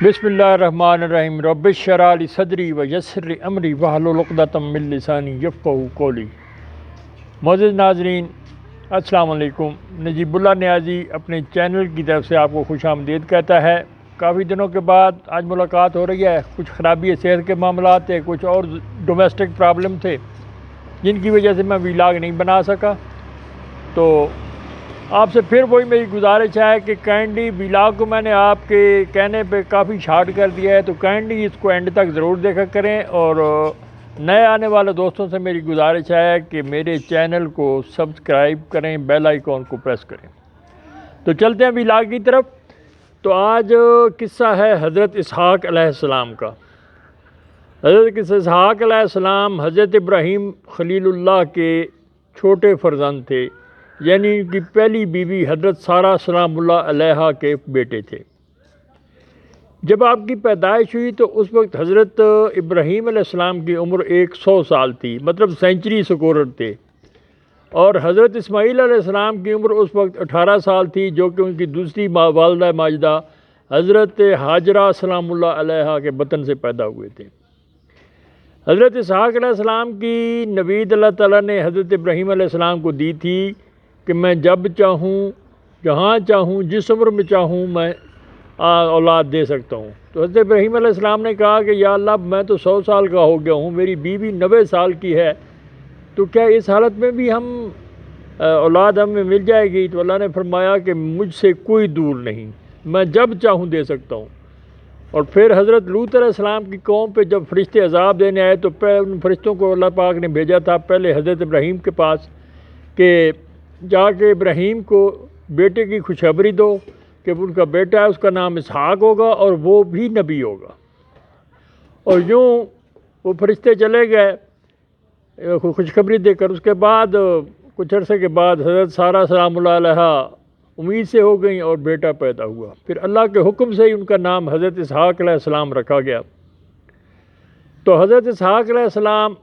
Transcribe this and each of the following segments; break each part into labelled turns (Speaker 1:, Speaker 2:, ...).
Speaker 1: بسم اللہ الرحمن الرحیم رب اشرح لی صدری ویسر لی امری واحلل عقدۃ من لسانی یفقہوا قولی۔ معزز ناظرین السلام علیکم۔ نجیب اللہ نیازی اپنے چینل کی طرف سے آپ کو خوش آمدید کہتا ہے۔ کافی دنوں کے بعد آج ملاقات ہو رہی ہے۔ کچھ خرابی صحت کے معاملات تھے، کچھ اور ڈومیسٹک پرابلم تھے جن کی وجہ سے میں ویلاگ نہیں بنا سکا، تو آپ سے پھر وہی میری گزارش ہے کہ کائنڈلی ویلاگ کو میں نے آپ کے کہنے پہ کافی شارٹ کر دیا ہے، تو کائنڈلی اس کو اینڈ تک ضرور دیکھا کریں، اور نئے آنے والے دوستوں سے میری گزارش ہے کہ میرے چینل کو سبسکرائب کریں، بیل آئیکن کو پریس کریں۔ تو چلتے ہیں ویلاگ کی طرف۔ تو آج قصہ ہے حضرت اسحاق علیہ السلام کا۔ حضرت اسحاق علیہ السلام حضرت ابراہیم خلیل اللہ کے چھوٹے فرزند تھے، یعنی ان کی پہلی بیوی حضرت سارہ سلام اللہ علیہا کے بیٹے تھے۔ جب آپ کی پیدائش ہوئی تو اس وقت حضرت ابراہیم علیہ السلام کی عمر 100 سال تھی، مطلب سینچری سکورر تھے، اور حضرت اسماعیل علیہ السلام کی عمر اس وقت 18 سال تھی، جو کہ ان کی دوسری والدہ ماجدہ حضرت ہاجرہ سلام اللہ علیہا کے بطن سے پیدا ہوئے تھے۔ حضرت اسحاق علیہ السلام کی نوید اللہ تعالیٰ نے حضرت ابراہیم علیہ السلام کو دی تھی کہ میں جب چاہوں، جہاں چاہوں، جس عمر میں چاہوں میں اولاد دے سکتا ہوں۔ تو حضرت ابراہیم علیہ السلام نے کہا کہ یا اللہ، میں تو 100 سال کا ہو گیا ہوں، میری بیوی 90 سال کی ہے، تو کیا اس حالت میں بھی اولاد ہمیں مل جائے گی؟ تو اللہ نے فرمایا کہ مجھ سے کوئی دور نہیں، میں جب چاہوں دے سکتا ہوں۔ اور پھر حضرت لوط علیہ السلام کی قوم پہ جب فرشتے عذاب دینے آئے تو ان فرشتوں کو اللہ پاک نے بھیجا تھا پہلے حضرت ابراہیم کے پاس کہ جا کے ابراہیم کو بیٹے کی خوشخبری دو کہ ان کا بیٹا ہے، اس کا نام اسحاق ہوگا اور وہ بھی نبی ہوگا۔ اور یوں وہ فرشتے چلے گئے خوشخبری دے کر۔ اس کے بعد کچھ عرصے کے بعد حضرت سارہ سلام اللہ علیہا امید سے ہو گئیں اور بیٹا پیدا ہوا۔ پھر اللہ کے حکم سے ہی ان کا نام حضرت اسحاق علیہ السلام رکھا گیا۔ تو حضرت اسحاق علیہ السلام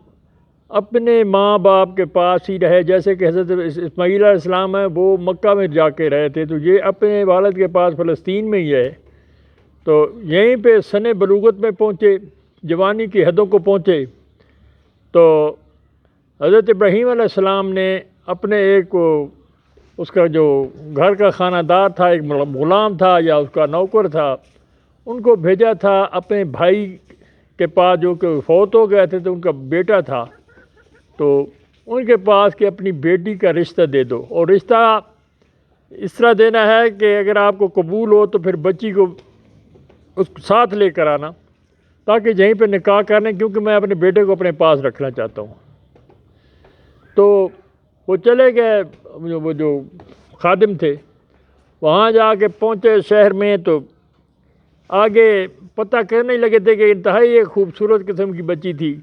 Speaker 1: اپنے ماں باپ کے پاس ہی رہے، جیسے کہ حضرت اسماعیل علیہ السلام ہے وہ مکہ میں جا کے رہے تھے، تو یہ اپنے والد کے پاس فلسطین میں ہی ہے۔ تو یہیں پہ سن بلوغت میں پہنچے، جوانی کی حدوں کو پہنچے، تو حضرت ابراہیم علیہ السلام نے اپنے ایک اس کا جو گھر کا خانہ دار تھا، ایک غلام تھا یا اس کا نوکر تھا، ان کو بھیجا تھا اپنے بھائی کے پاس جو کہ فوت ہو گئے تھے، تو ان کا بیٹا تھا، تو ان کے پاس کہ اپنی بیٹی کا رشتہ دے دو، اور رشتہ اس طرح دینا ہے کہ اگر آپ کو قبول ہو تو پھر بچی کو اس کو ساتھ لے کر آنا تاکہ یہیں پہ نکاح کرنے، کیونکہ میں اپنے بیٹے کو اپنے پاس رکھنا چاہتا ہوں۔ تو وہ چلے گئے، وہ جو خادم تھے وہاں جا کے پہنچے شہر میں، تو آگے پتہ کرنے لگے تھے کہ انتہائی ایک خوبصورت قسم کی بچی تھی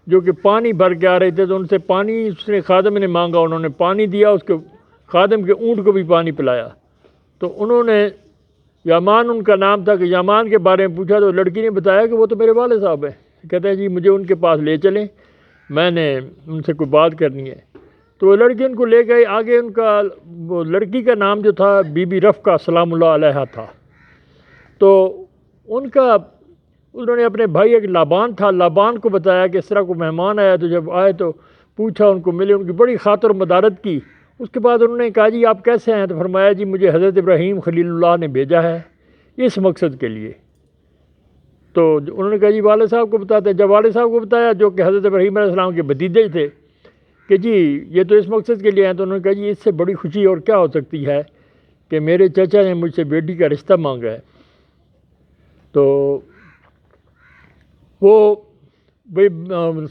Speaker 1: جو کہ پانی بھر کے آ رہے تھے، تو ان سے پانی اس نے خادم نے مانگا، انہوں نے پانی دیا، اس کے خادم کے اونٹ کو بھی پانی پلایا۔ تو انہوں نے یامان ان کا نام تھا کہ یامان کے بارے میں پوچھا، تو لڑکی نے بتایا کہ وہ تو میرے والد صاحب ہیں۔ کہتے ہیں جی مجھے ان کے پاس لے چلیں، میں نے ان سے کوئی بات کرنی ہے۔ تو وہ لڑکی ان کو لے گئی۔ آگے ان کا وہ لڑکی کا نام جو تھا بی بی رفقہ سلام اللہ علیہا تھا۔ تو انہوں نے اپنے بھائی ایک لابان تھا، لابان کو بتایا کہ اس طرح کو مہمان آیا، تو جب آئے تو پوچھا، ان کو ملے، ان کی بڑی خاطر و مدارت کی۔ اس کے بعد انہوں نے کہا جی آپ کیسے ہیں؟ تو فرمایا جی مجھے حضرت ابراہیم خلیل اللہ نے بھیجا ہے اس مقصد کے لیے۔ تو انہوں نے کہا جی والد صاحب کو بتاتے ہیں۔ جب والد صاحب کو بتایا جو کہ حضرت ابراہیم علیہ السلام کے بھتیجے تھے کہ جی یہ تو اس مقصد کے لیے ہیں، تو انہوں نے کہا جی اس سے بڑی خوشی اور کیا ہو سکتی ہے کہ میرے چچا نے مجھ سے بیٹی کا رشتہ مانگا ہے۔ تو وہ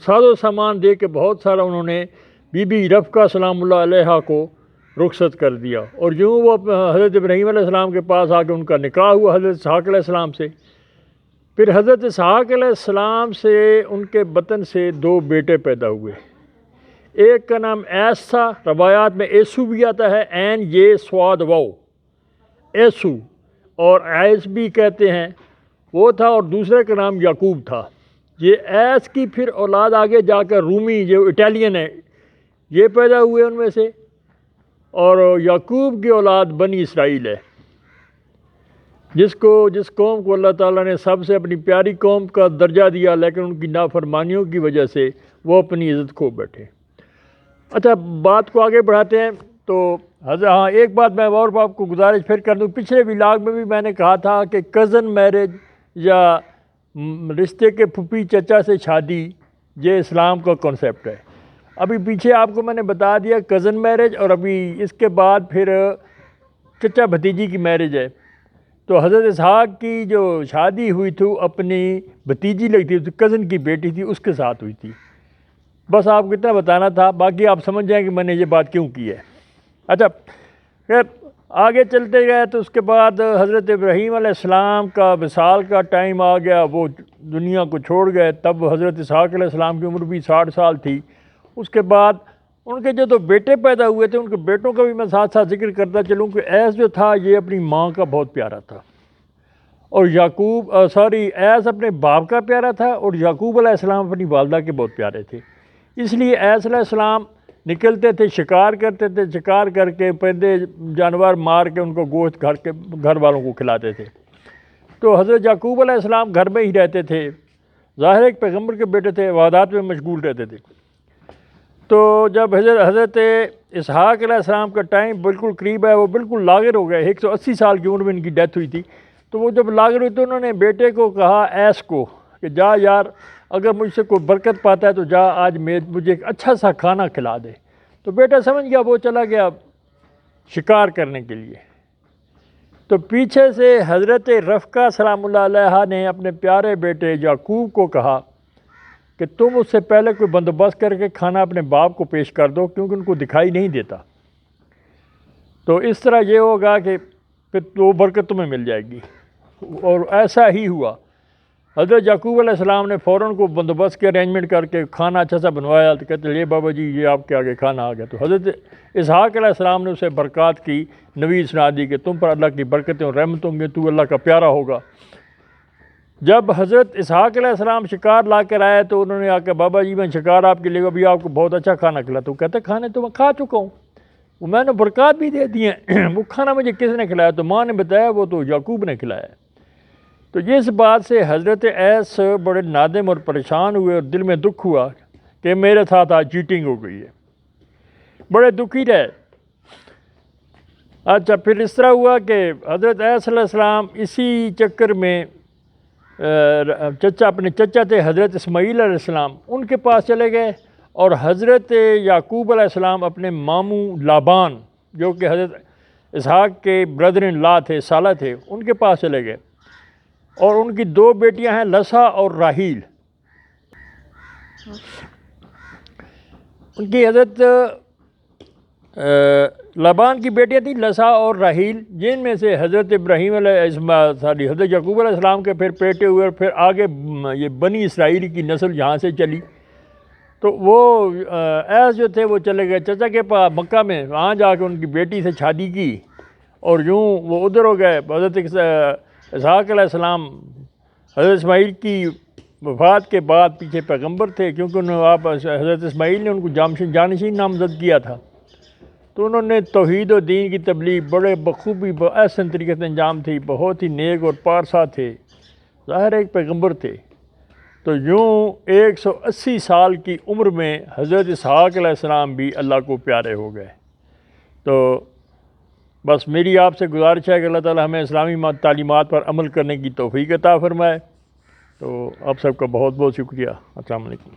Speaker 1: ساز و سامان دے کے بہت سارا انہوں نے بی بی رفقہ سلام اللہ علیہا کو رخصت کر دیا، اور یوں وہ حضرت ابراہیم علیہ السلام کے پاس آ کے ان کا نکاح ہوا حضرت اسحاق علیہ السلام سے۔ پھر حضرت اسحاق علیہ السلام سے ان کے بطن سے 2 بیٹے پیدا ہوئے۔ ایک کا نام ایس تھا، روایات میں ایسو بھی آتا ہے، عین یہ سواد واو، ایسو، اور ایس بھی کہتے ہیں وہ تھا، اور دوسرے کا نام یعقوب تھا۔ یہ ایس کی پھر اولاد آگے جا کر رومی جو اٹیلین ہے یہ پیدا ہوئے ان میں سے، اور یعقوب کی اولاد بنی اسرائیل ہے۔ جس قوم کو اللہ تعالیٰ نے سب سے اپنی پیاری قوم کا درجہ دیا، لیکن ان کی نافرمانیوں کی وجہ سے وہ اپنی عزت کھو بیٹھے۔ اچھا، بات کو آگے بڑھاتے ہیں تو ہاں ایک بات میں اور آپ کو گزارش پھر کر دوں، پچھلے ولاگ میں بھی میں نے کہا تھا کہ کزن میرج یا رشتے کے پھوپھی چچا سے شادی یہ اسلام کا کنسیپٹ ہے۔ ابھی پیچھے آپ کو میں نے بتا دیا کزن میرج، اور ابھی اس کے بعد پھر چچا بھتیجی کی میرج ہے۔ تو حضرت اسحاق کی جو شادی ہوئی تھی اپنی بھتیجی لگتی تھی، کزن کی بیٹی تھی، اس کے ساتھ ہوئی تھی۔ بس آپ کو اتنا بتانا تھا، باقی آپ سمجھ جائیں کہ میں نے یہ بات کیوں کی ہے۔ اچھا، خیر آگے چلتے گئے تو اس کے بعد حضرت ابراہیم علیہ السلام کا وصال کا ٹائم آ گیا، وہ دنیا کو چھوڑ گئے۔ تب حضرت اسحاق علیہ السلام کی عمر بھی 60 سال تھی۔ اس کے بعد ان کے جو دو بیٹے پیدا ہوئے تھے، ان کے بیٹوں کا بھی میں ساتھ ساتھ ذکر کرتا چلوں کہ ایس جو تھا یہ اپنی ماں کا بہت پیارا تھا، اور ایس اپنے باپ کا پیارا تھا، اور یعقوب علیہ السلام اپنی والدہ کے بہت پیارے تھے۔ اس لیے ایس علیہ السلام نکلتے تھے، شکار کرتے تھے، شکار کر کے پرندے جانور مار کے ان کو گوشت گھر والوں کو کھلاتے تھے۔ تو حضرت یعقوب علیہ السلام گھر میں ہی رہتے تھے، ظاہر ایک پیغمبر کے بیٹے تھے، عبادات میں مشغول رہتے تھے۔ تو جب حضرت اسحاق علیہ السلام کا ٹائم بالکل قریب ہے، وہ بالکل لاغر ہو گئے، 180 سال کی عمر میں ان کی ڈیتھ ہوئی تھی۔ تو وہ جب لاغر ہوئی تو انہوں نے بیٹے کو کہا ایس کو کہ جا یار، اگر مجھ سے کوئی برکت پاتا ہے تو جا آج مجھے ایک اچھا سا کھانا کھلا دے۔ تو بیٹا سمجھ گیا، وہ چلا گیا شکار کرنے کے لیے۔ تو پیچھے سے حضرت رفقہ سلام اللہ علیہ نے اپنے پیارے بیٹے یعقوب کو کہا کہ تم اس سے پہلے کوئی بندوبست کر کے کھانا اپنے باپ کو پیش کر دو، کیونکہ ان کو دکھائی نہیں دیتا۔ تو اس طرح یہ ہوگا کہ پھر وہ برکت تمہیں مل جائے گی۔ اور ایسا ہی ہوا۔ حضرت یعقوب علیہ السلام نے فوراً کو بندوبست کے ارینجمنٹ کر کے کھانا اچھا سا بنوایا، تو کہتے لے بابا جی یہ آپ کے آگے کھانا آ گیا۔ تو حضرت اسحاق علیہ السلام نے اسے برکات کی نوید سنا دی کہ تم پر اللہ کی برکتیں اور رحمت ہوں گے، تو اللہ کا پیارا ہوگا۔ جب حضرت اسحاق علیہ السلام شکار لا کر آئے تو انہوں نے آ کے بابا جی میں شکار آپ کے لیے ابھی آپ کو بہت اچھا کھانا کھلا۔ تو کہتے کھانے تو میں کھا چکا ہوں، وہ میں نے برکات بھی دے دی ہیں، وہ کھانا مجھے کس نے کھلایا؟ تو ماں نے بتایا وہ تو یعقوب نے کھلایا۔ تو اس بات سے حضرت ایس بڑے نادم اور پریشان ہوئے، اور دل میں دکھ ہوا کہ میرے ساتھ آج چیٹنگ ہو گئی ہے، بڑے دکھی رہے۔ اچھا، پھر اس طرح ہوا کہ حضرت ایس علیہ السلام اسی چکر میں اپنے چچا تھے حضرت اسماعیل علیہ السلام، ان کے پاس چلے گئے، اور حضرت یعقوب علیہ السلام اپنے ماموں لابان جو کہ حضرت اسحاق کے بردر ان لا تھے، سالہ تھے، ان کے پاس چلے گئے۔ اور ان کی دو بیٹیاں ہیں لسا اور راحیل۔ ان کی حضرت لابان کی بیٹیاں تھیں لسا اور راحیل، جن میں سے حضرت حضرت یعقوب علیہ السلام کے پھر بیٹے ہوئے، اور پھر آگے یہ بنی اسرائیل کی نسل یہاں سے چلی۔ تو وہ ایس جو تھے وہ چلے گئے چچا کے پاس مکہ میں، وہاں جا کے ان کی بیٹی سے شادی کی، اور یوں وہ ادھر ہو گئے۔ حضرت اسحاق علیہ السلام حضرت اسماعیل کی وفات کے بعد پیچھے پیغمبر تھے، کیونکہ حضرت اسماعیل نے ان کو جانشین نامزد کیا تھا۔ تو انہوں نے توحید و دین کی تبلیغ بڑے بخوبی احسن طریقے سے انجام تھی، بہت ہی نیک اور پارسا تھے، ظاہر ایک پیغمبر تھے۔ تو یوں 180 سال کی عمر میں حضرت اسحاق علیہ السلام بھی اللہ کو پیارے ہو گئے۔ تو بس میری آپ سے گزارش ہے کہ اللہ تعالی ہمیں اسلامی تعلیمات پر عمل کرنے کی توفیق عطا فرمائے۔ تو آپ سب کا بہت بہت شکریہ۔ السلام علیکم۔